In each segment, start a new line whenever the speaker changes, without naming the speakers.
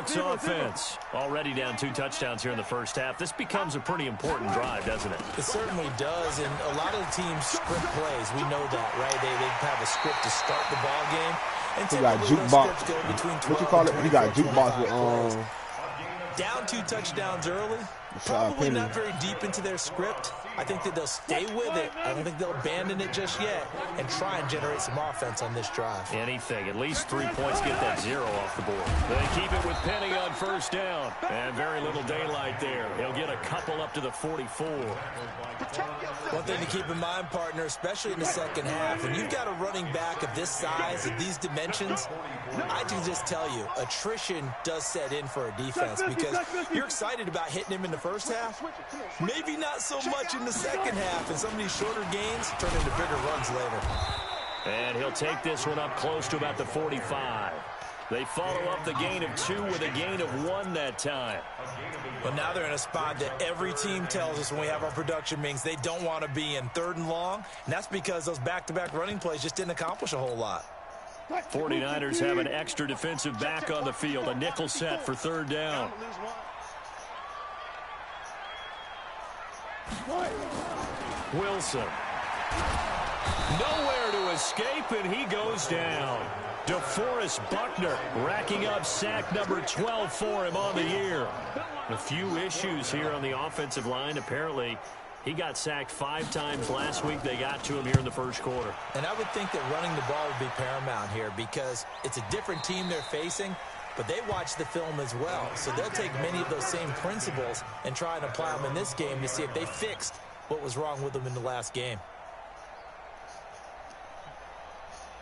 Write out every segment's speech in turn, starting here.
Bucs offense. Already down 2 touchdowns here in the first half. This becomes a pretty important drive, doesn't it?
It certainly does, and a lot of the teams script plays. We know that, right? They have a script to start the ball game. And
he got jukebox. What you call it? He got jukebox with
down 2 touchdowns early. Probably not very deep into their script. I think that they'll stay with it. I don't think they'll abandon it just yet and try and generate some offense on this drive.
Anything. At least 3 points, get that 0 off the board. They keep it with Penny on first down. And very little daylight there. He'll get a couple up to the 44.
One thing to keep in mind, partner, especially in the second half, when you've got a running back of this size, of these dimensions, I can just tell you, attrition does set in for a defense because you're excited about hitting him in the first half. Maybe not so much in the second half, and some of these shorter gains turn into bigger runs later.
And he'll take this one up close to about the 45. They follow up the gain of 2 with a gain of 1 that time.
But now they're in a spot that every team tells us when we have our production meetings they don't want to be in, 3rd and long, and that's because those back-to-back running plays just didn't accomplish a whole lot.
49ers have an extra defensive back on the field, a nickel set for 3rd down. Wilson. Nowhere to escape, and he goes down. DeForest Buckner racking up sack number 12 for him on the year. A few issues here on the offensive line. Apparently, he got sacked 5 times last week. They got to him here in the first quarter.
And I would think that running the ball would be paramount here because it's a different team they're facing, but they watch the film as well. So they'll take many of those same principles and try and apply them in this game to see if they fixed what was wrong with them in the last game.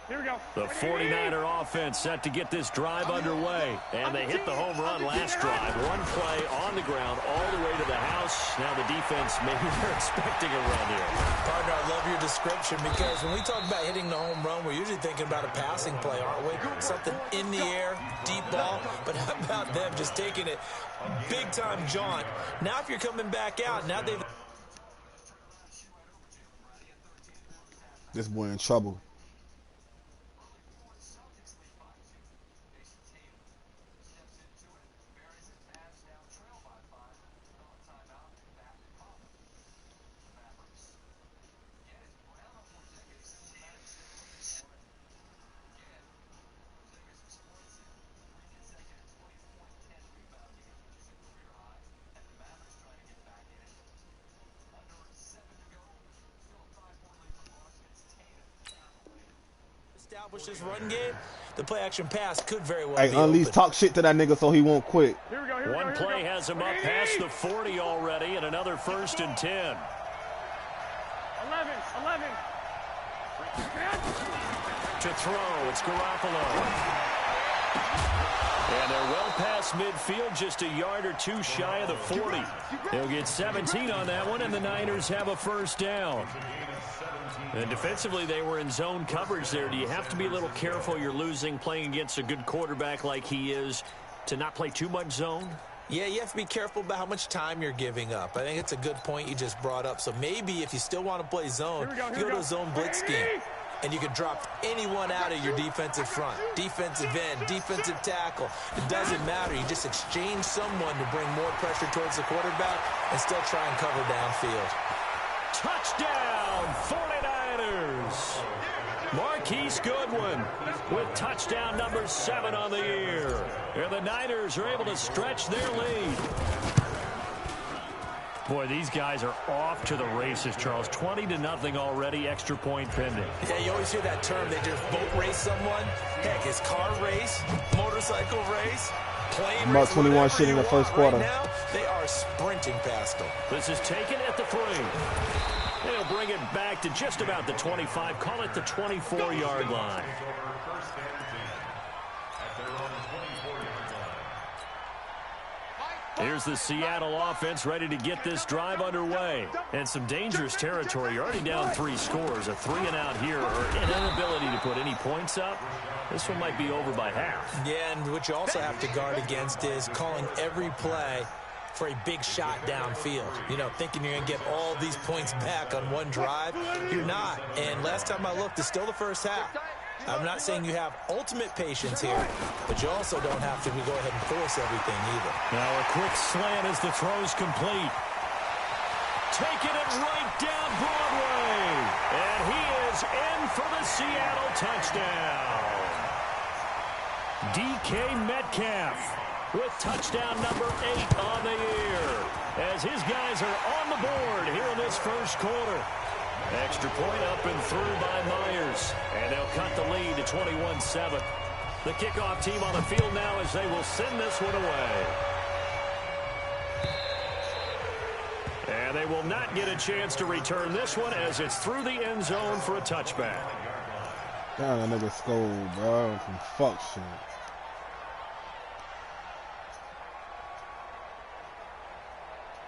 Here we go.
The 49er offense set to get this drive underway. And they hit the home run last drive. 1 play on the ground all the way to the house. Now the defense, maybe they're expecting a run here.
Partner, I love your description because when we talk about hitting the home run, we're usually thinking about a passing play, aren't we? Something in the air, deep ball. But how about them just taking it big-time jaunt? Now if you're coming back out, now they've...
This boy in trouble.
Establish this run game, the play-action pass could very well
be Unleash,
open.
talk shit to that nigga so he won't quit.
Here we go,
One play has him up past the 40 already, and another 1st and 10.
11.
To throw, it's Garoppolo. And they're well past midfield, just a yard or 2 shy of the 40. They'll get 17 on that one, and the Niners have a 1st down. And defensively, they were in zone coverage there. Do you have to be a little careful? You're losing, playing against a good quarterback like he is, to not play too much zone?
Yeah, you have to be careful about how much time you're giving up. I think it's a good point you just brought up. So maybe if you still want to play zone, you go to a zone blitz scheme. And you can drop anyone out of your defensive front, defensive end, defensive tackle. It doesn't matter. You just exchange someone to bring more pressure towards the quarterback and still try and cover downfield.
Touchdown, 49ers. Marquise Goodwin with touchdown number 7 on the year. And the Niners are able to stretch their lead. Boy, these guys are off to the races, Charles. 20-0 already, extra point pending.
Yeah, you always hear that term. They just boat race someone. Heck, it's car race, motorcycle race, plane race,
21 shit in the first quarter.
Right now, they are sprinting past them.
This is taken at the 3. They'll bring it back to just about the 25. Call it the 24-yard line. Here's the Seattle offense ready to get this drive underway. And some dangerous territory. You're already down 3 scores. A 3-and-out here, or an inability to put any points up. This one might be over by half.
Yeah, and what you also have to guard against is calling every play for a big shot downfield. You know, thinking you're going to get all these points back on one drive. You're not. And last time I looked, it's still the first half. I'm not saying you have ultimate patience here, but you also don't have to go ahead and force everything either.
Now a quick slant as the throw's complete. Taking it right down Broadway. And he is in for the Seattle touchdown. DK Metcalf with touchdown number 8 on the year, as his guys are on the board here in this first quarter. Extra point up and through by Myers, and they'll cut the lead to 21-7. The kickoff team on the field now as they will send this one away. And they will not get a chance to return this one as it's through the end zone for a touchback.
Damn, that nigga scold, bro. Some fuck shit.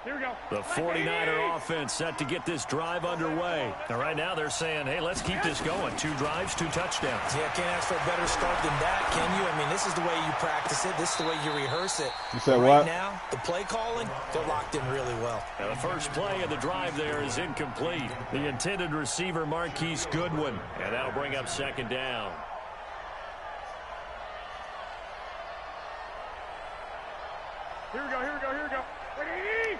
Here we go.
The 49er offense set to get this drive underway. And right now they're saying, hey, let's keep this going. 2 drives, 2 touchdowns.
Yeah, can't ask for a better start than that, can you? I mean, this is the way you practice it. This is the way you rehearse it.
You said
right
what?
Now, the play calling, they're locked in really well.
Now the first play of the drive there is incomplete. The intended receiver, Marquise Goodwin. And that'll bring up second down.
Here we go, here we go, here we go. Ready?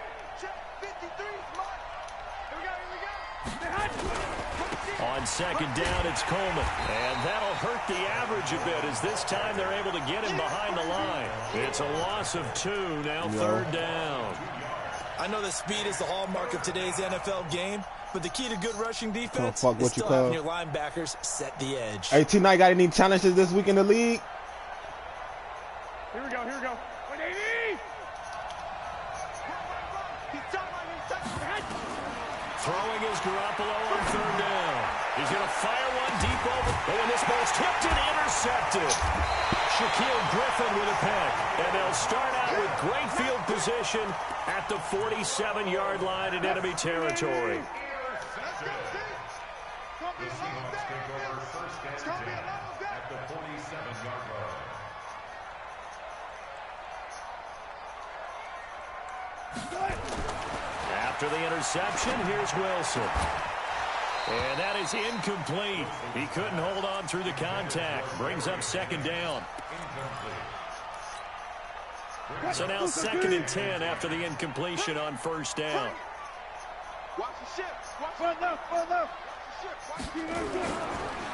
On second down, it's Coleman. And that'll hurt the average a bit as this time they're able to get him behind the line. It's a loss of 2, now third down.
I know that speed is the hallmark of today's NFL game, but the key to good rushing defense
fuck
is
what you
still
call.
having your linebackers set the edge.
Hey, T-Night, got any challenges this week in the league?
Here we go, here we go. 180!
Throwing is Garoppolo on third down. He's going to fire one deep over. Oh, and this ball's tipped and intercepted. Shaquille Griffin with a pick. And they'll start out with great field position at the 47-yard line in enemy territory. After the interception, here's Wilson. And that is incomplete. He couldn't hold on through the contact. Brings up second down. So now second and 10 after the incompletion on first down.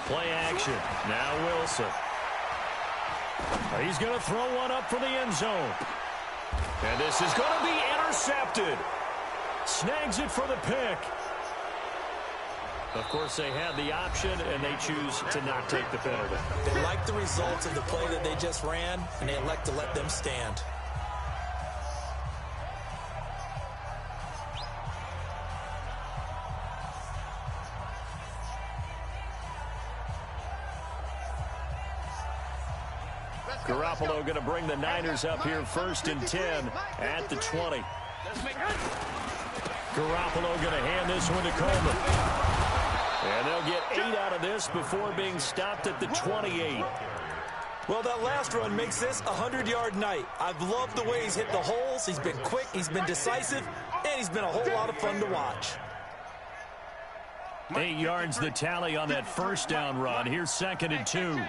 Play action. Now Wilson. He's going to throw one up for the end zone. And this is going to be intercepted. Snags it for the pick. Of course, they had the option, and they choose to not take the penalty.
They like the results of the play that they just ran, and they elect to let them stand.
Garoppolo going to bring the Niners up here first and 10 at the 20. Garoppolo going to hand this one to Coleman. And they'll get 8 out of this before being stopped at the 28.
Well, that last run makes this a 100-yard night. I've loved the way he's hit the holes. He's been quick, he's been decisive, and he's been a whole lot of fun to watch.
8 yards the tally on that first down run. Here's second and 2. And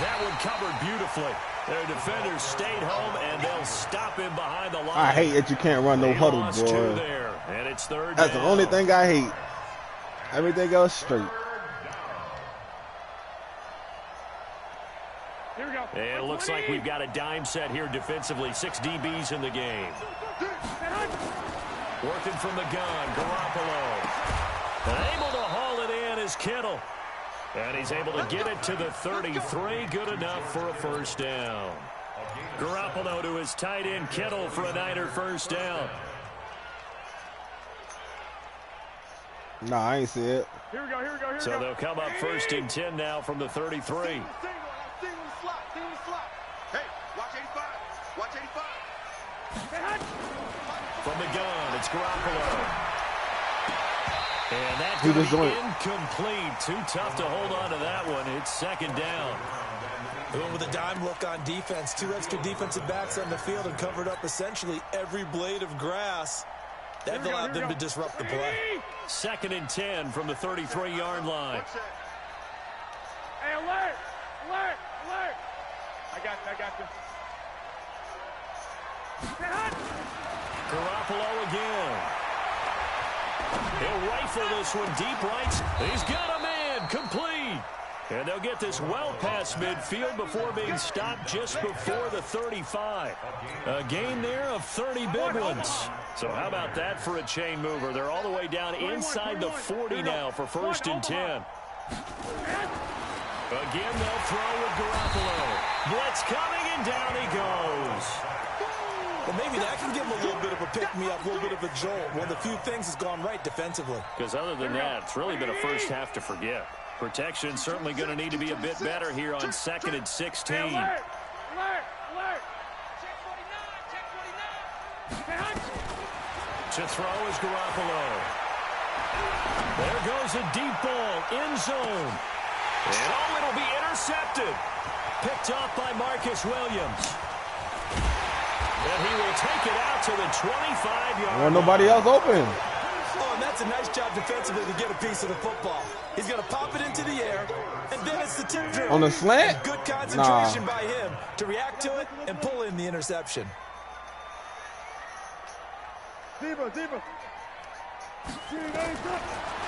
that one covered beautifully. Their defenders stayed home, and they'll stop him behind the line.
I hate that you can't run no huddle, boy.
There, and it's third
That's
down.
the only thing I hate. Everything else straight.
Here we go.
And it looks like we've got a dime set here defensively. 6 DBs in the game. Working from the gun, Garoppolo. And able to haul it in is Kittle. And he's able to get it to the 33. Good enough for a first down. Garoppolo to his tight end, Kittle, for a Niner first down.
Nah, I ain't see it.
Here we go, here we go, here we go.
So they'll come up first and 10 now from the 33.
Hey, watch 85. Watch 85.
From the gun, it's Garoppolo. And that's incomplete. Too tough to hold on to that one. It's second down.
With a dime look on defense, 2 extra defensive backs on the field and covered up essentially every blade of grass. That allowed them to disrupt the play.
2nd and 10 from the 33-yard line.
Hey, alert! Alert! Alert! I got you.
Garoppolo again. He'll rifle this one deep right. He's got a man. Complete. And they'll get this well past midfield before being stopped just before the 35. A gain there of 30 big ones. So how about that for a chain mover? They're all the way down inside the 40 now for 1st and 10. Again, they'll throw with Garoppolo. Blitz coming, and down he goes.
Well, maybe that can give him a little bit of a pick-me-up, a little bit of a jolt. One of the few things has gone right defensively.
Because other than that, it's really been a first half to forget. Protection certainly going to need to be a bit better here on 2nd and 16.
Alert! Alert! Alert! Check 49!
To throw is Garoppolo. There goes a deep ball, end zone. And oh, it'll be intercepted. Picked off by Marcus Williams. And he will take it out to the 25-yard line.
Wasn't nobody else open.
Oh, and that's a nice job defensively to get a piece of the football. He's going to pop it into the air, and then it's the tip drill.
On the slant?
And good concentration by him to react to it and pull in the interception.
Zebra.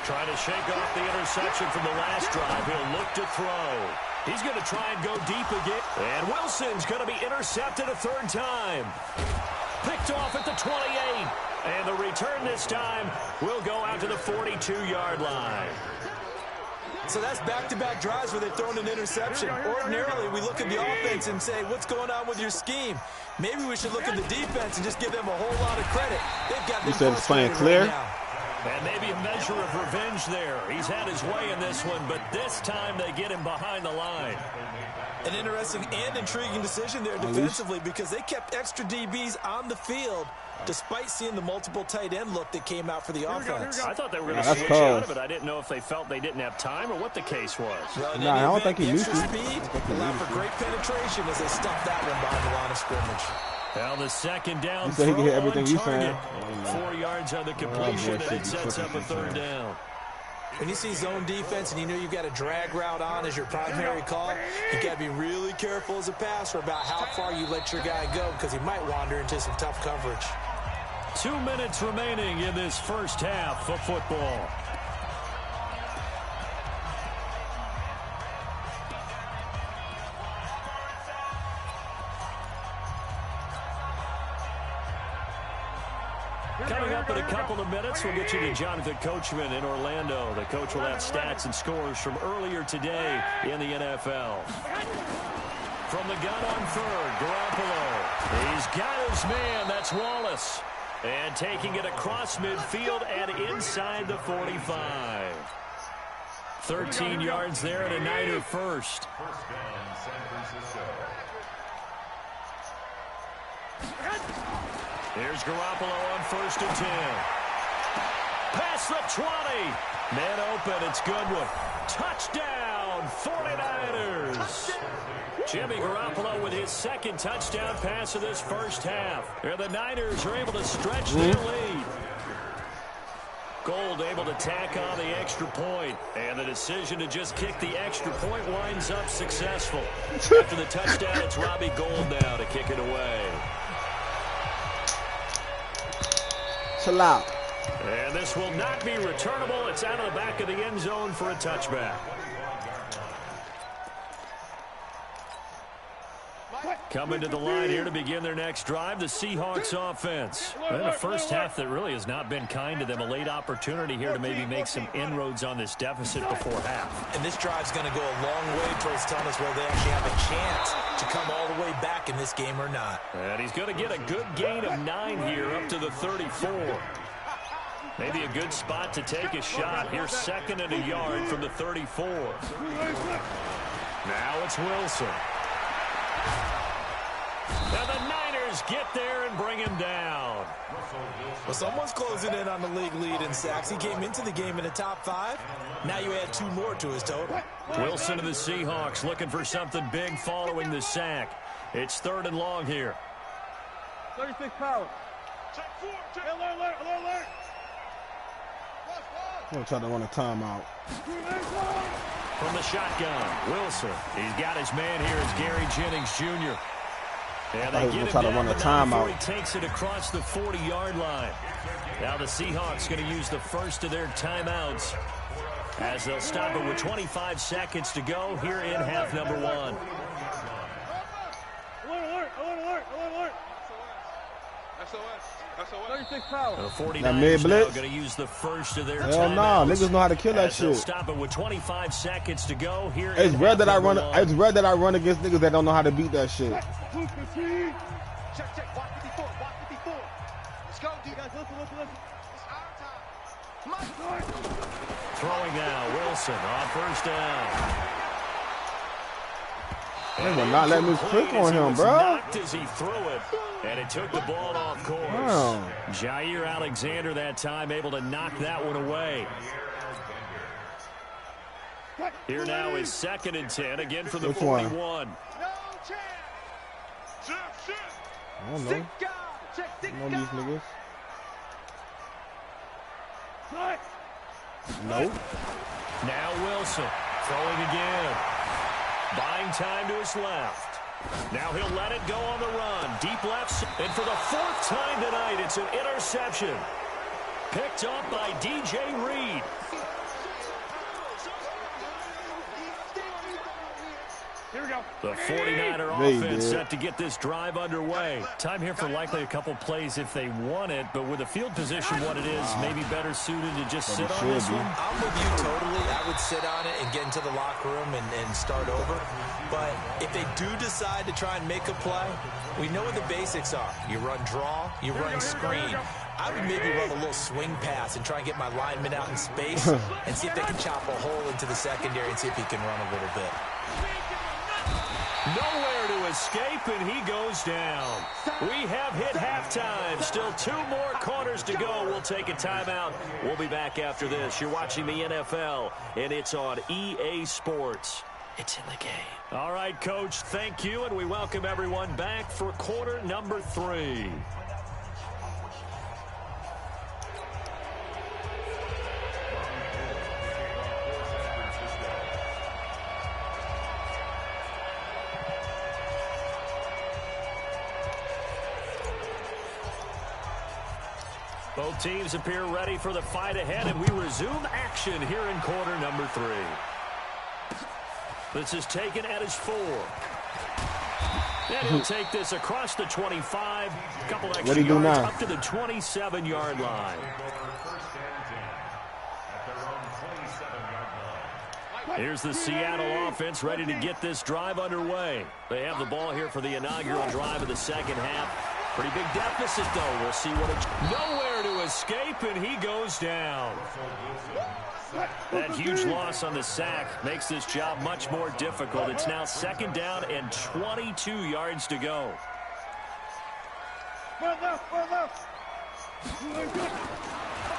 Trying to shake off the interception from the last drive. He'll look to throw. He's going to try and go deep again. And Wilson's going to be intercepted a 3rd time. Picked off at the 28. And the return this time will go out to the 42-yard line.
So that's back-to-back drives where they've thrown an interception. Ordinarily, we look at the offense and say, what's going on with your scheme? Maybe we should look at the defense and just give them a whole lot of credit. They've got them
You said it's playing
frustrated
clear?
right now.
And maybe a measure of revenge there. He's had his way in this one, but this time they get him behind the line.
An interesting and intriguing decision there defensively because they kept extra DBs on the field despite seeing the multiple tight end look that came out for the offense.
I thought they were going to switch out of it. I didn't know if they felt they didn't have time or what the case was.
Well,
I don't think he used to.
Speed allowed for great penetration as they stuffed that one behind the line of scrimmage.
Well, the 2nd down
You said he
throw
can hit everything
on
you
target.
saying.
4 yards on the completion, and it sets up a 3rd down.
When you see zone defense and you know you've got a drag route on as your primary call, you got to be really careful as a passer about how far you let your guy go because he might wander into some tough coverage.
2 minutes remaining in this first half of football. Coming up in a couple of minutes, we'll get you to Jonathan Coachman in Orlando. The coach will have stats and scores from earlier today in the NFL. From the gun on 3rd, Garoppolo. He's got his man. That's Wallace. And taking it across midfield and inside the 45. 13 yards there and a Niner first. Here's Garoppolo on 1st and 10. Past the 20. Man open. It's Goodwin. Touchdown, 49ers. Jimmy Garoppolo with his 2nd touchdown pass of this first half. And the Niners are able to stretch their lead. Gold able to tack on the extra point. And the decision to just kick the extra point winds up successful. After the touchdown, it's Robbie Gould now to kick it away.
Chill out.
And this will not be returnable. It's out of the back of the end zone for a touchback. Coming to the line here to begin their next drive, the Seahawks offense. And a first half that really has not been kind to them. A late opportunity here to maybe make some inroads on this deficit before half.
And this drive's going to go a long way towards telling us whether they actually have a chance to come all the way back in this game or not.
And he's going to get a good gain of 9 here up to the 34. Maybe a good spot to take a shot. Here's 2nd and a yard from the 34. Now it's Wilson. And the Niners get there and bring him down.
Well, someone's closing in on the league lead in sacks. He came into the game in the top 5. Now you add 2 more to his total.
Wilson to the Seahawks looking for something big following the sack. It's 3rd and long here.
36 power. Alert.
I'm gonna try to run a timeout.
From the shotgun, Wilson. He's got his man here as Gary Jennings Jr. And they get him
try to
down
run a
the 9 before
timeout.
he takes it across the 40-yard line. Now the Seahawks going to use the first of their timeouts as they'll stop it with 25 seconds to go here in half number 1.
Alert. SOS. 36 foul.
The 49ers
That mid blitz?
now going to use the first of their
Hell
timeouts.
nah, niggas know how to kill that
As they'll
shit.
stop it with 25 seconds to go here
It's
in
rare
half
that I
number
run.
1.
It's rare that I run against niggas that don't know how to beat that shit.
Check. Watch 54. Let's go, D. Guys, listen. It's our time.
Throwing now, Wilson on first down.
They will not let me click on him, bro.
Knocked as he threw it, and it took the ball off course.
Damn.
Jair Alexander that time able to knock that one away. Here now is 2nd and 10, again for the
Which one?
41.
No chance.
I don't know. I know these niggas. Nope.
Now Wilson throwing again. Buying time to his left. Now he'll let it go on the run. Deep left. And for the 4th time tonight, it's an interception. Picked up by DJ Reed.
Here we go.
The 49er
They
offense
did.
set to get this drive underway. Time here for likely a couple plays if they want it, but with the field position what it is, maybe better suited to just sit on this one.
I'm with you totally. I would sit on it and get into the locker room and start over. But if they do decide to try and make a play, we know what the basics are. You run draw, you run screen. I would maybe run a little swing pass and try and get my lineman out in space and see if they can chop a hole into the secondary and see if he can run a little bit.
Nowhere to escape, and he goes down. We have hit halftime. Still 2 more quarters to go. We'll take a timeout. We'll be back after this. You're watching the NFL, and it's on EA Sports. It's in the game. All right, Coach, thank you, and we welcome everyone back for quarter number 3. Both teams appear ready for the fight ahead, and we resume action here in quarter number 3. This is taken at his 4. And he'll take this across the 25. A couple extra
What do you do
yards
now?
up to the 27-yard line. Here's the Seattle offense ready to get this drive underway. They have the ball here for the inaugural drive of the second half. Pretty big deficit, though. We'll see what it's... Nowhere to escape, and he goes down. That huge loss on the sack makes this job much more difficult. It's now 2nd down and 22 yards to go.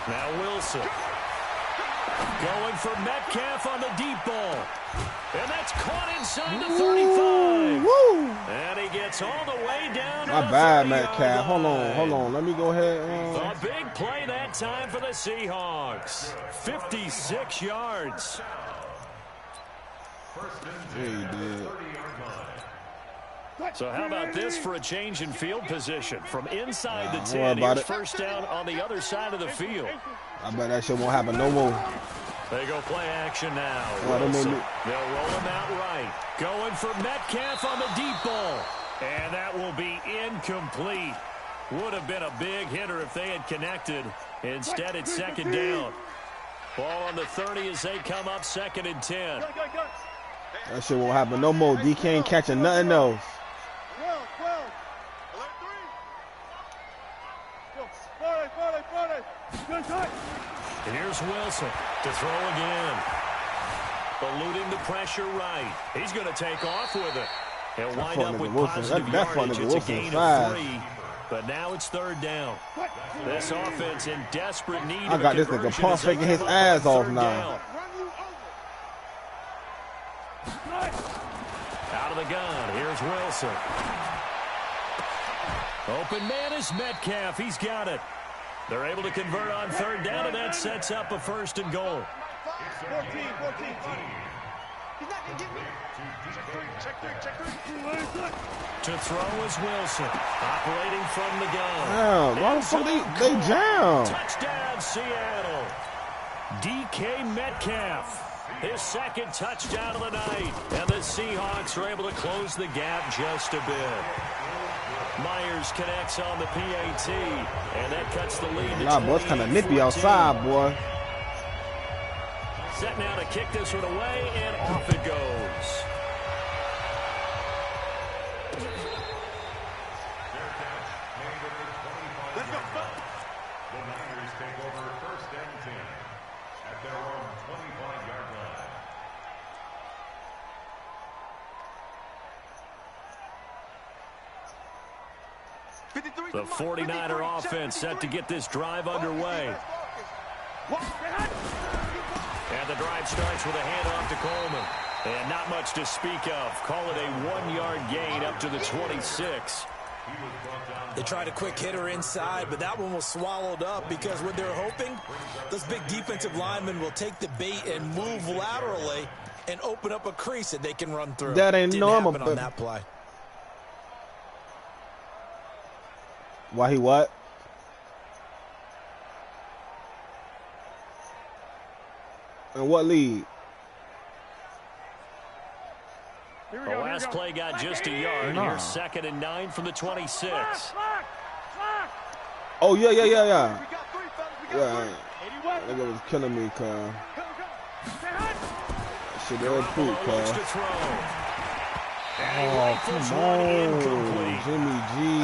Now Wilson. Going for Metcalf on the deep ball. And that's caught inside the 35.
Woo!
And he gets all the way down.
My bad, Metcalf. Hold on. Let me go ahead.
A big play that time for the Seahawks. 56 yards.
Yeah, he did.
So how about this for a change in field position? From inside the
don't
10,
worry about
here's
it.
first down on the other side of the field.
I bet that shit won't happen no more.
They go play action now.
Well, they made
Wilson.
me-
They'll roll him out right. Going for Metcalf on the deep ball. And that will be incomplete. Would have been a big hitter if they had connected. Instead, it's 2nd down. Ball on the 30 as they come up 2nd and 10.
That shit won't happen no more. DK ain't catching nothing else.
12.
Here's Wilson to throw again. Eluding the pressure right. He's going to take off with it. He'll wind up with positive yardage. It's a gain of 3. But now it's 3rd down. This offense in desperate need
I
of
got
a
this nigga
conversion
pump
as they
faking his
come up
ass
with
off
3rd
now.
down. Out of the gun. Here's Wilson. Open man is Metcalf. He's got it. They're able to convert on third down, and that sets up a 1st and goal.
14. He's not going to get me. Check three.
To throw is Wilson, operating from the gun.
Damn, why the fuck they jam?
Touchdown, Seattle. DK Metcalf. His 2nd touchdown of the night. And the Seahawks are able to close the gap just a bit. Myers connects on the PAT, and that cuts the lead.
Nah, boy, it's kind of nippy outside, boy.
Set now to kick this one away, and off it goes.
Let's go.
The Niners take over 1st and 10 at their own 25-yard line.
The 49er offense set to get this drive underway. And the drive starts with a handoff to Coleman. And not much to speak of. Call it a 1-yard gain up to the 26.
They tried a quick hitter inside, but that one was swallowed up because what they're hoping, those big defensive linemen will take the bait and move laterally and open up a crease that they can run through.
That ain't normal.
Didn't happen on that play.
Why he what? And what lead?
The last play got just a yard.
Nah.
Here's 2nd and 9 from the 26.
Oh, yeah.
We got 3, fellas.
Yeah,
81.
that nigga was killing me, cuz.
Go.
Shit, they're poop,
Garoppolo looks
cuz.
to throw.
Oh, come on, Jimmy
I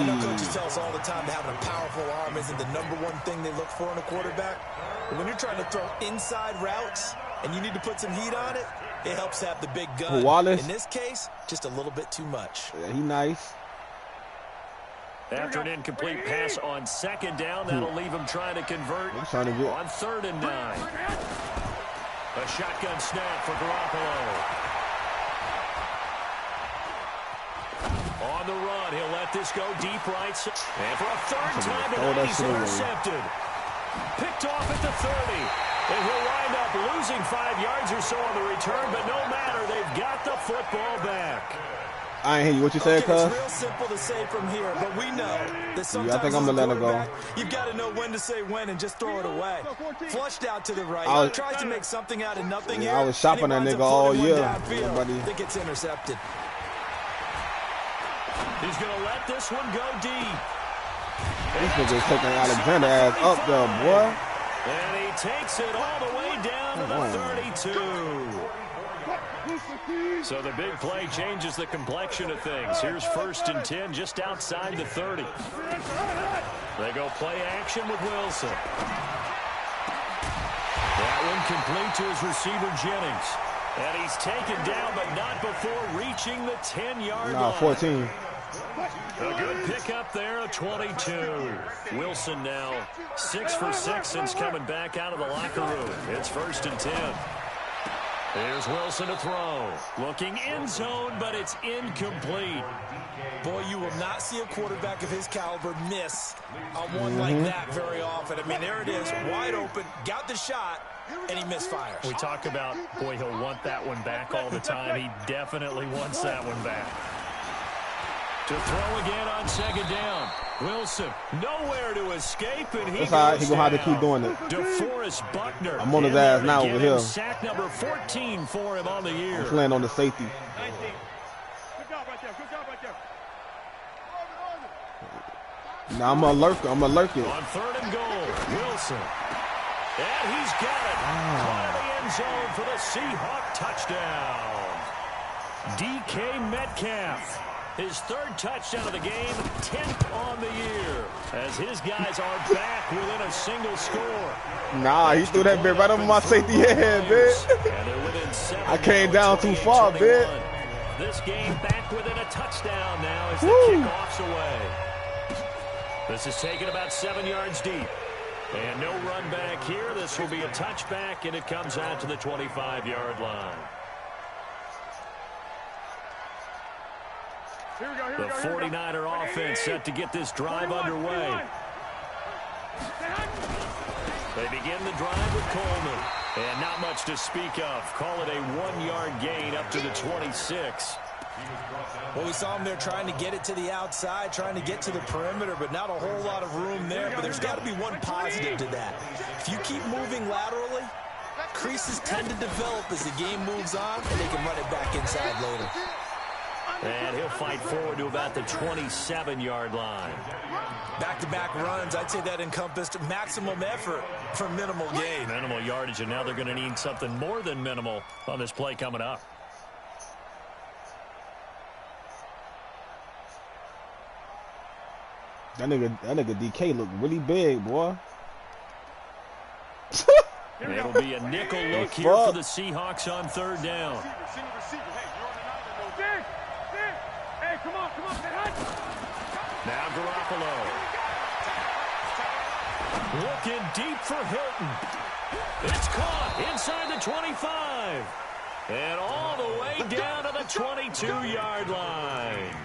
know
G.
coaches tell us all the time that having a powerful arm isn't the #1 thing they look for in a quarterback. But when you're trying to throw inside routes and you need to put some heat on it, it helps to have the big gun.
Wallace.
In this case, just a little bit too much.
Yeah, he nice.
After an incomplete pass on 2nd down, that'll leave him trying to convert
I'm trying to get.
on 3rd and 9. A shotgun snap for Garoppolo. On the run, he'll let this go deep right. And for a 3rd time tonight, he's intercepted. Picked off at the 30. And he'll wind up losing 5 yards or so on the return, but no matter, they've got the football back.
I ain't hear you. What you said,
Okay,
cuz?
it's real simple to say from here, but we know that sometimes
I think I'm gonna let it go.
you've got to know when to say when and just throw it away. Flushed out to the right.
I was-
Tries to make something out of nothing
Yeah,
here.
I was shopping
and he
that
winds
nigga
up
all
putting
year.
one downfield.
Everybody-
I think it's intercepted.
He's going to let this one go deep.
This nigga's taking Alexander ass up there, boy.
And he takes it all the way down to the 32. So the big play changes the complexion of things. Here's 1st and 10 just outside the 30. They go play action with Wilson. That one complete to his receiver, Jennings. And he's taken down, but not before reaching the 10-yard line.
14.
A good pickup there, a 22. Wilson now 6 for 6 since coming back out of the locker room. It's 1st and 10. Here's Wilson to throw. Looking end zone, but it's incomplete.
Boy, you will not see a quarterback of his caliber miss on one like that very often. I mean, there it is, wide open, got the shot, and he misfires.
We talk about, boy, he'll want that one back all the time. He definitely wants that one back. To throw again on 2nd down. Wilson, nowhere to escape, and he
That's all right.
goes
He gonna have to
down.
keep doing it.
DeForest Buckner.
I'm on his
in there
ass
to
now
get
over
him
here.
Sack number 14 for him on the year.
I'm playing on the safety.
19. Good job right there. Good job right there.
Now I'm gonna lurk it.
On 3rd and goal, Wilson. And he's got it. Caught in the end zone for the Seahawk touchdown. DK Metcalf. His 3rd touchdown of the game, 10th on the year, as his guys are back within a single score.
Nah, he threw that bit right over my safety head, bitch.
And they're within 7
I came
now,
down too far,
28-21.
bitch.
This game back within a touchdown now as the
Woo.
kickoff's away. This is taken about 7 yards deep. And no run back here. This will be a touchback, and it comes out to the 25-yard line. The 49er offense set to get this drive underway. They begin the drive with Coleman. And not much to speak of. Call it a 1-yard gain up to the 26.
Well, we saw him there trying to get it to the outside, trying to get to the perimeter, but not a whole lot of room there. But there's got to be one positive to that. If you keep moving laterally, creases tend to develop as the game moves on, and they can run it back inside later.
And he'll fight forward to about the 27-yard line.
Back-to-back runs, I'd say that encompassed maximum effort for minimal gain.
Minimal yardage, and now they're going to need something more than minimal on this play coming up.
That nigga DK look really big, boy.
It'll be a nickel look here for the Seahawks on third down.
Hey, come on.
Now Garoppolo. Looking deep for Hilton. It's caught inside the 25. And all the way down to the 22-yard line.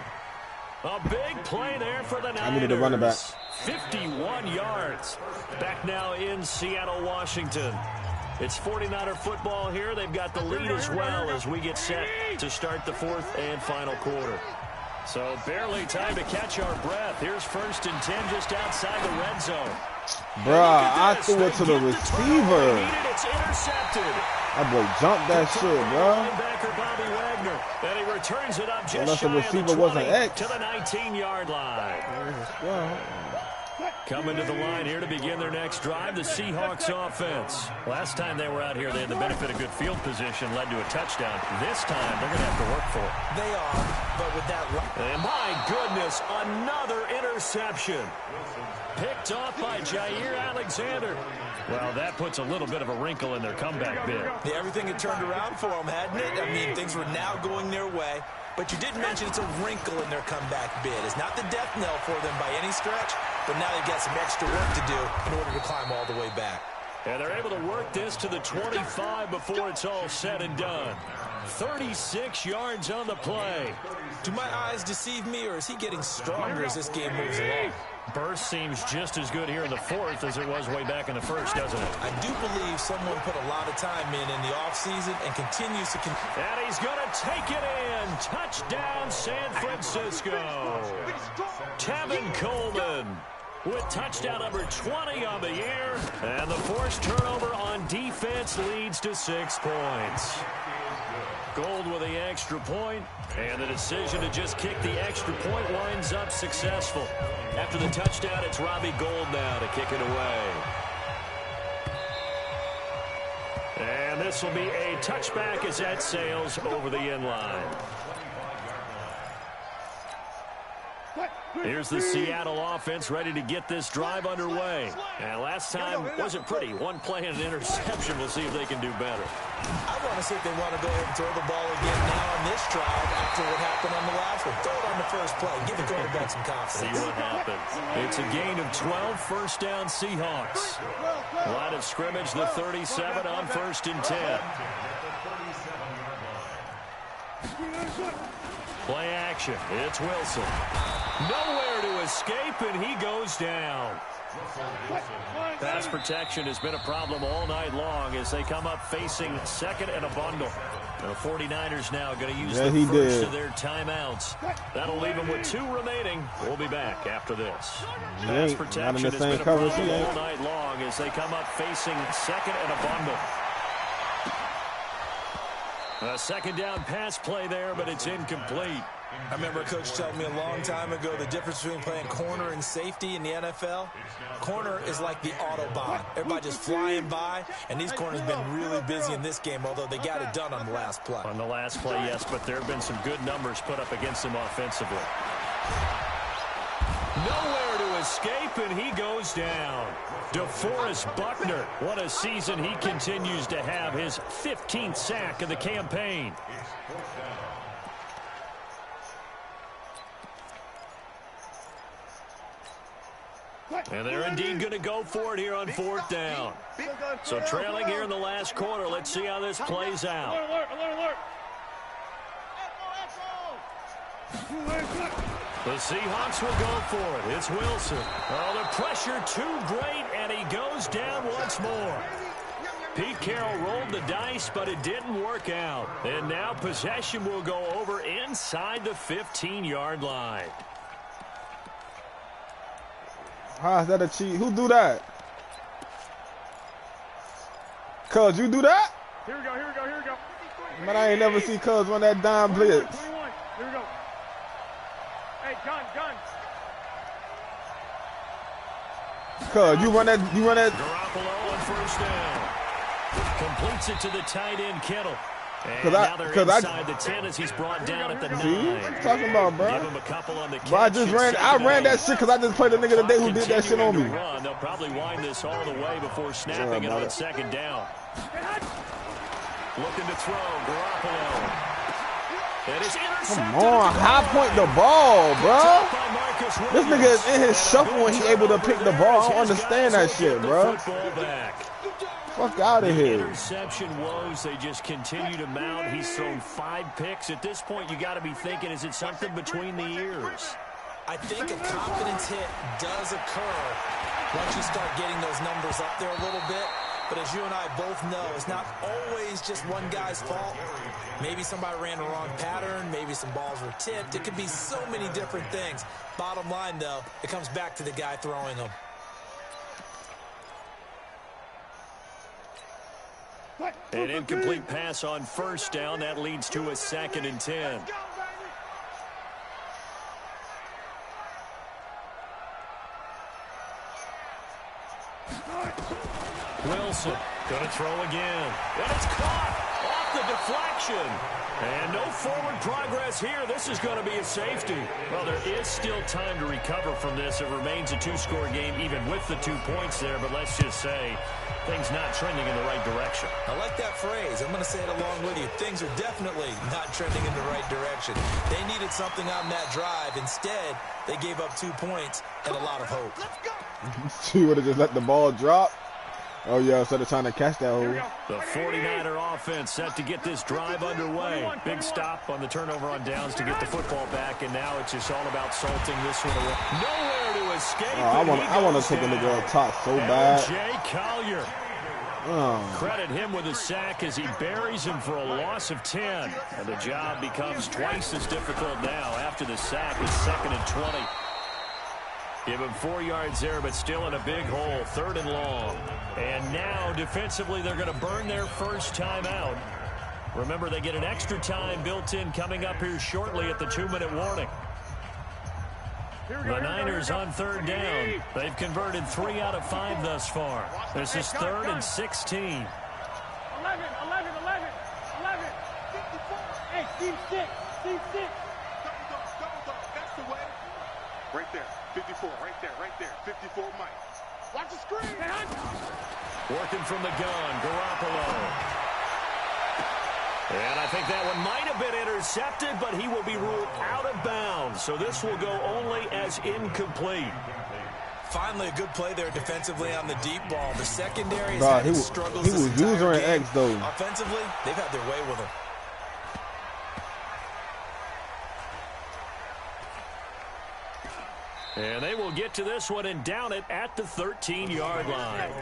A big play there for the Niners.
I needed a running back.
51 yards. Back now in Seattle, Washington. It's 49er football here. They've got the lead as well as we get set to start the fourth and final quarter. So barely time to catch our breath. Here's 1st and 10 just outside the red zone.
Bruh, I threw it to the receiver.
It's intercepted.
That boy jumped that shit, bro.
Linebacker Bobby Wagner. And he returns it up just
Unless the
shy of
receiver
the 20
wasn't X.
to the 19-yard line. Coming to the line here to begin their next drive, the Seahawks offense. Last time they were out here, they had the benefit of good field position, led to a touchdown. This time, they're going to have to work for it.
They are, but with that...
And my goodness, another interception. Picked off by Jair Alexander. Well, that puts a little bit of a wrinkle in their comeback bid.
Yeah, everything had turned around for them, hadn't it? I mean, things were now going their way. But you did mention it's a wrinkle in their comeback bid. It's not the death knell for them by any stretch, but now they've got some extra work to do in order to climb all the way back.
And they're able to work this to the 25 before it's all said and done. 36 yards on the play.
Do my eyes deceive me, or is he getting stronger as this game moves along?
Burst seems just as good here in the fourth as it was way back in the first, doesn't it?
I do believe someone put a lot of time in the offseason and continues to...
And he's going to take it in. Touchdown, San Francisco. Tevin Coleman with touchdown number 20 on the year. And the forced turnover on defense leads to 6 points. Gold with the extra point, and the decision to just kick the extra point winds up successful. After the touchdown, it's Robbie Gould now to kick it away. And this will be a touchback as that sails over the end line. Here's the Seattle offense ready to get this drive underway. And last time wasn't pretty. One play and an interception. We'll see if they can do better.
I want to see if they want to go ahead and throw the ball again now on this drive after what happened on the last one. Throw it on the first play. Give the quarterback some confidence.
See what happens. It's a gain of 12, first down Seahawks. Line of scrimmage, the 37 on 1st and 10. Play action. It's Wilson. Nowhere to escape, and he goes down. Pass protection has been a problem all night long as they come up facing second and a bundle. The 49ers now going to use the first of their timeouts. That'll leave them with 2 remaining. We'll be back after this. Pass protection has been a problem all night long as they come up facing second and a bundle. A second down pass play there, but it's incomplete.
I remember a coach telling me a long time ago the difference between playing corner and safety in the NFL. Corner is like the Autobahn. Everybody just flying by, and these corners have been really busy in this game, although they got it done on the last play.
On the last play, yes, but there have been some good numbers put up against them offensively. Nowhere to escape, and he goes down. DeForest Buckner, what a season he continues to have, his 15th sack of the campaign. And they're indeed going to go for it here on 4th down. So trailing here in the last quarter, let's see how this plays out. The Seahawks will go for it. It's Wilson. Oh, the pressure too great, and he goes down once more. Pete Carroll rolled the dice, but it didn't work out. And now possession will go over inside the 15-yard line.
How is that a cheat? Who do that? Cuz, you do that?
Here we go, here we go, here we go.
Man, I ain't never see Cuz run that dime blitz.
21. Here we go. Hey, gun.
Cuz, you run that.
Garoppolo on first down. Completes it to the tight end, Kittle. And
now
they're inside the 10 as he's brought down at the 9.
See? What you talking about, bro?
Give him a couple on the catch.
Bro, I ran that shit because I just played a nigga today who did that shit on me.
They'll probably wind this all the way before snapping it on second down. Looking to throw, Garoppolo. It is intercepted.
Come on, high point the ball, bro. This nigga is in his shuffle when he able to pick the ball. I don't understand that shit, bro. Fuck out of here.
Interception woes, they just continue to mount. He's thrown 5 picks. At this point, you got to be thinking, is it something between the ears?
I think a confidence hit does occur once you start getting those numbers up there a little bit. But as you and I both know, it's not always just one guy's fault. Maybe somebody ran the wrong pattern. Maybe some balls were tipped. It could be so many different things. Bottom line, though, it comes back to the guy throwing them.
An incomplete pass on first down. That leads to a 2nd and 10. Wilson going to throw again. And it's caught off the deflection. And no forward progress here. This is going to be a safety. Well, there is still time to recover from this. It remains a 2-score game even with the 2 points there. But let's just say things not trending in the right direction.
I like that phrase. I'm going to say it along with you. Things are definitely not trending in the right direction. They needed something on that drive. Instead, they gave up 2 points and a lot of hope.
She would have just let the ball drop. Oh, yeah, instead of trying to catch that hole.
The 49er offense set to get this drive underway. Big stop on the turnover on downs to get the football back, and now it's just all about salting this one away. Nowhere to escape.
I want to take a nigga up top so bad.
Jay Collier. Credit him with a sack as he buries him for a loss of 10. And the job becomes twice as difficult now after the sack. It's 2nd and 20. Give him 4 yards there, but still in a big hole. 3rd and long. And now, defensively, they're going to burn their first time out. Remember, they get an extra time built in coming up here shortly at the 2-minute warning. The Niners on 3rd down. They've converted 3 out of 5 thus far. This is 3rd and 16.
11. Hey, team 6.
That's the way. Right there. 54, right there. 54, Mike. Watch the screen.
Working from the gun, Garoppolo. And I think that one might have been intercepted, but he will be ruled out of bounds. So this will go only as incomplete.
Finally, a good play there defensively on the deep ball. The secondary has
Bro,
had struggles
he was user and X, though.
Offensively, they've had their way with him.
And they will get to this one and down it at the 13-yard line.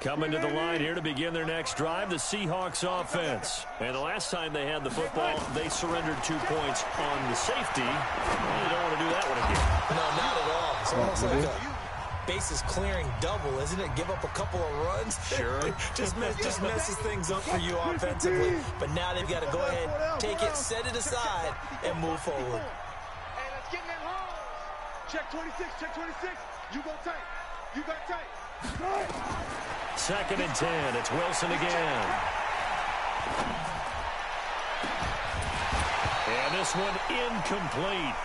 Coming to the line here to begin their next drive, the Seahawks offense. And the last time they had the football, they surrendered 2 points on the safety. Well, you don't want to do that one again.
No, not at all. It's almost like a bases clearing double, isn't it? Give up a couple of runs.
Sure.
just messes things up for you offensively. But now they've got to go ahead, take it, set it aside, and move forward.
Hey, let's get in that hole. Check 26. You go tight. You got tight.
2nd and 10. It's Wilson again. And this one incomplete.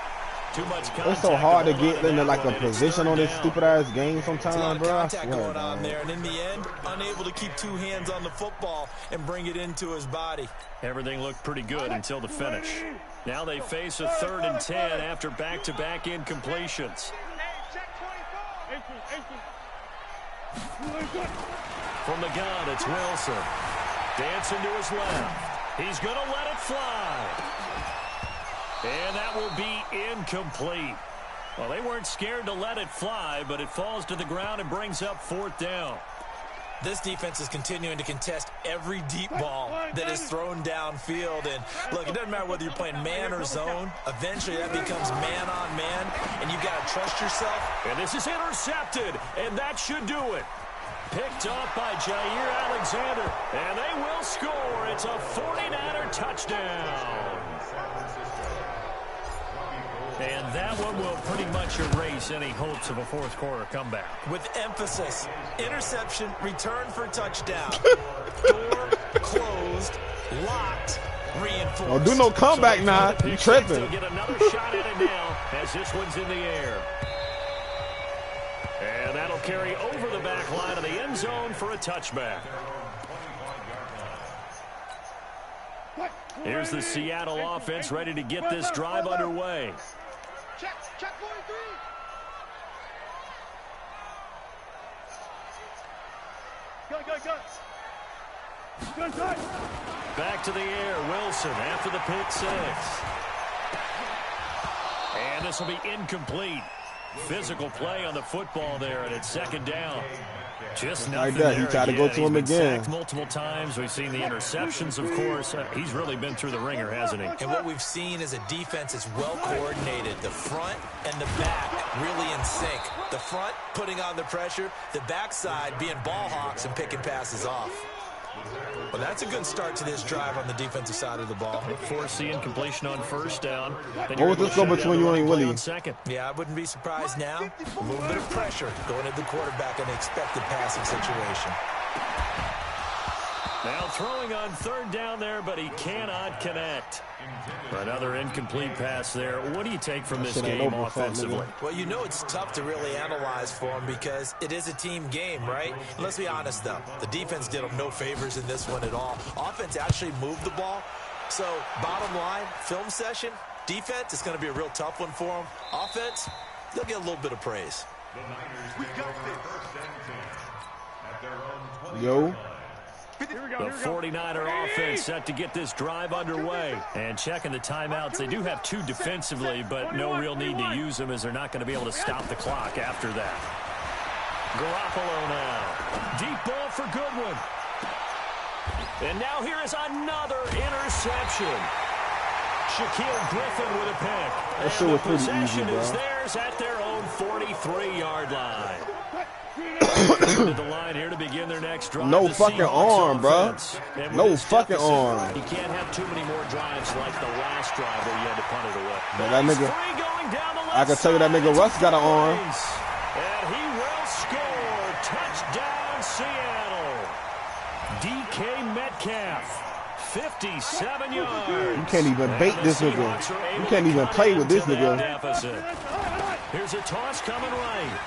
Too much contact.
It's so hard to get into like a position on this stupid ass game sometimes, bro.
A lot of contact going on there, and in the end, unable to keep 2 hands on the football and bring it into his body.
Everything looked pretty good until the finish. Now they face a 3rd and 10 after back-to-back incompletions. From the gun, it's Wilson. Dancing to his left. He's going to let it fly. And that will be incomplete. Well, they weren't scared to let it fly, but it falls to the ground and brings up 4th down.
This defense is continuing to contest every deep ball that is thrown downfield. And, look, it doesn't matter whether you're playing man or zone. Eventually, that becomes man-on-man, and you've got to trust yourself.
And this is intercepted, and that should do it. Picked off by Jair Alexander, and they will score. It's a 49er touchdown. And that one will pretty much erase any hopes of a 4th quarter comeback.
With emphasis, interception, return for touchdown. Door closed, locked, reinforced.
Oh, do no comeback now. You tripping.
They'll get another shot at it now as this one's in the air. And that'll carry over the back line of the end zone for a touchback. Here's the Seattle offense ready to get this drive underway.
Check 43. Go.
Back to the air, Wilson after the pick 6. And this will be incomplete. Physical play on the football there, and it's 2nd down. Just nothing
like that. He tried to go to him again.
Sacked multiple times. We've seen the interceptions, of course. He's really been through the ringer, hasn't he?
And what we've seen is a defense that's well coordinated. The front and the back really in sync. The front putting on the pressure, the backside being ball hawks and picking passes off. Well, that's a good start to this drive on the defensive side of the ball.
They force the incompletion on 1st down.
What was this go between you and Willie?
Yeah, I wouldn't be surprised now. A little bit of pressure going at the quarterback in the expected passing situation.
Now throwing on 3rd down there, but he cannot connect. Another incomplete pass there. What do you take from this game offensively?
Well, you know it's tough to really analyze for him because it is a team game, right? Let's be honest, though. The defense did them no favors in this one at all. Offense actually moved the ball. So, bottom line, film session, defense, it's going to be a real tough one for them. Offense, they'll get a little bit of praise.
Yo.
The 49er offense set to get this drive underway. And checking the timeouts, they do have 2 defensively, but no real need to use them as they're not going to be able to stop the clock after that. Garoppolo now. Deep ball for Goodwin. And now here is another interception. Shaquille Griffin with a pick.
That shit was pretty
possession
easy, bro.
is theirs at their own 43-yard line. To the line here to begin their next drive.
No fucking arm, bro. No fucking arm.
You can't have too many more drives like the last drive where you had to punt it away.
But that nigga, I can tell you that nigga Russ got an arm.
And he will score. Touchdown, Seattle. DK Metcalf, 57 yards.
You can't even bait this nigga. You can't even play with this nigga.
Here's a toss coming right.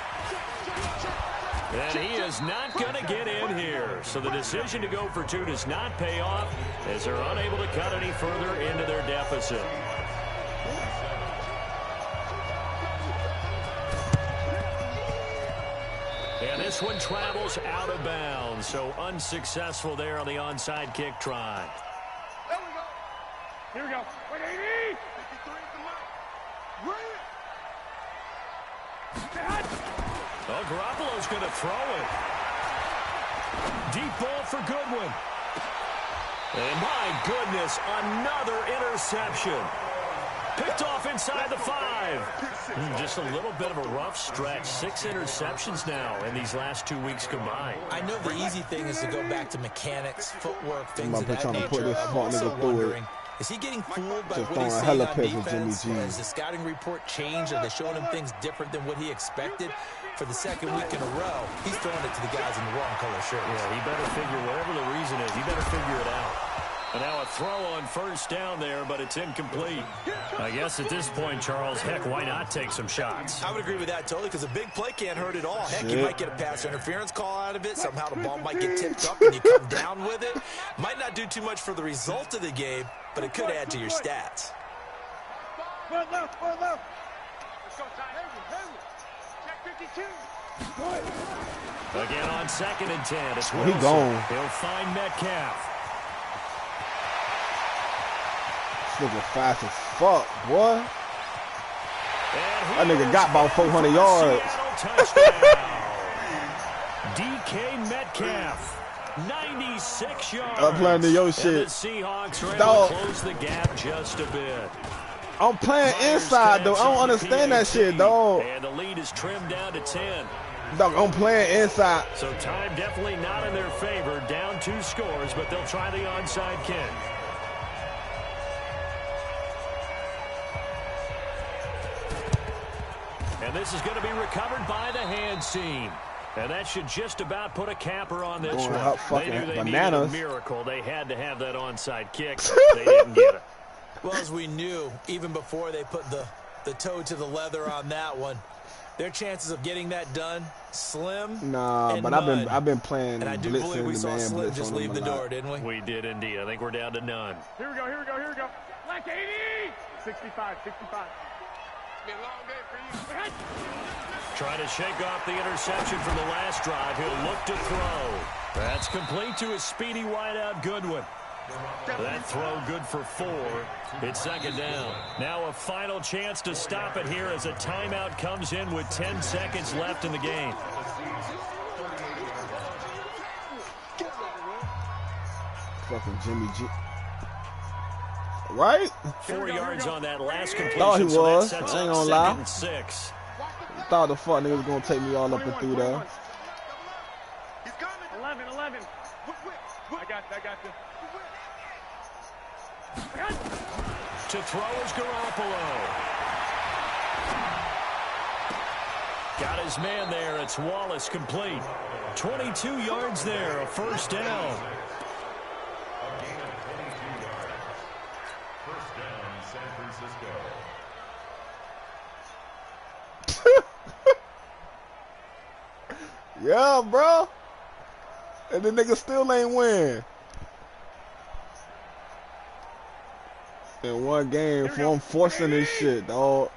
And he is not going to get in here. So the decision to go for 2 does not pay off as they're unable to cut any further into their deficit. And this one travels out of bounds. So unsuccessful there on the onside kick try.
Here we go. 180. 53
Oh, Garoppolo's going to throw it. Deep ball for Goodwin. And my goodness, another interception. Picked off inside the 5. Just a little bit of a rough stretch. 6 interceptions now in these last 2 weeks combined.
I know the easy thing is to go back to mechanics, footwork, things of that
trying to
nature.
put this
I'm
smart
also
nigga through it.
wondering, is he getting fooled by
Just
what he's
throwing
seeing
hella
on
pitches,
defense?
Jimmy G.
Has the scouting report changed? Are they showing him things different than what he expected? For the 2nd week in a row, he's throwing it to the guys in the wrong color shirts.
Yeah, he better figure, whatever the reason is, he better figure it out. And now a throw on 1st down there, but it's incomplete. I guess at this point, Charles, heck, why not take some shots?
I would agree with that totally because a big play can't hurt at all. Heck, you might get a pass interference call out of it. Somehow the ball might get tipped up and you come down with it. Might not do too much for the result of the game, but it could add to your stats.
One left. Let's go, Ty. Check 52.
Again on 2nd and 10. It's
He
Wilson.
gone.
He'll find Metcalf.
This nigga fast as fuck, boy. That nigga got about 400 yards.
DK Metcalf, 96 yards.
I'm playing the yo
And
shit.
the Seahawks are able
Dog.
to close the gap just a bit.
I'm playing inside, though. I don't understand that shit, dog.
And the lead is trimmed down to 10.
Dog, I'm playing inside.
So time definitely not in their favor. Down 2 scores, but they'll try the onside kick. And this is going to be recovered by the hands team. And that should just about put a capper on this
Going
one.
out
They
fucking
knew they
bananas.
needed a miracle. They had to have that onside kick. They didn't get it.
Well, as we knew, even before they put the toe to the leather on that one, their chances of getting that done slim.
Nah,
and
but
mud.
I've been playing
And I do
blitzing
believe we
the
saw
man
Slim
blitz
just
on
leave
him
the
a
door,
lot.
didn't we?
We did indeed. I think we're down to none.
Here we go, here we go, here we go. Black 80! 65, 65.
Be a long day for you.
Trying to shake off the interception from the last drive. He'll look to throw. That's complete to his speedy wideout Goodwin. That throw good for 4. It's 2nd down. Now a final chance to stop it here as a timeout comes in with 10 seconds left in the game.
Fucking Jimmy G. Right?
4 yards on that last completion.
Thought he
so
was.
that sets
I ain't
up
gonna lie.
2nd and 6.
Thought the fuck nigga was gonna take me all up and through there.
He's coming.
11, 11. I got you.
To throw is Garoppolo. Got his man there. It's Wallace complete. 22 yards there. A 1st down.
A gain of 22 yards. 1st down, San Francisco.
Yeah, bro. And the nigga still ain't win. In one game, I'm forcing this shit, dog.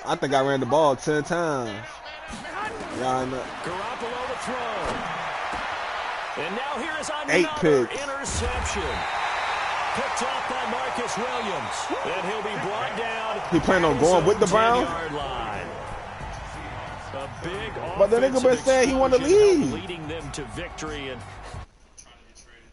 I think I ran the ball 10 times. Yeah, I know.
Garoppolo to throw. And now here is
8
another
picks.
interception. Picked off by Marcus Williams. And he'll be brought down.
He planning on going with the Browns?
10-yard line. A big
But the nigga been
offensive
saying he wanna
explosion
leave.
leading them to victory, and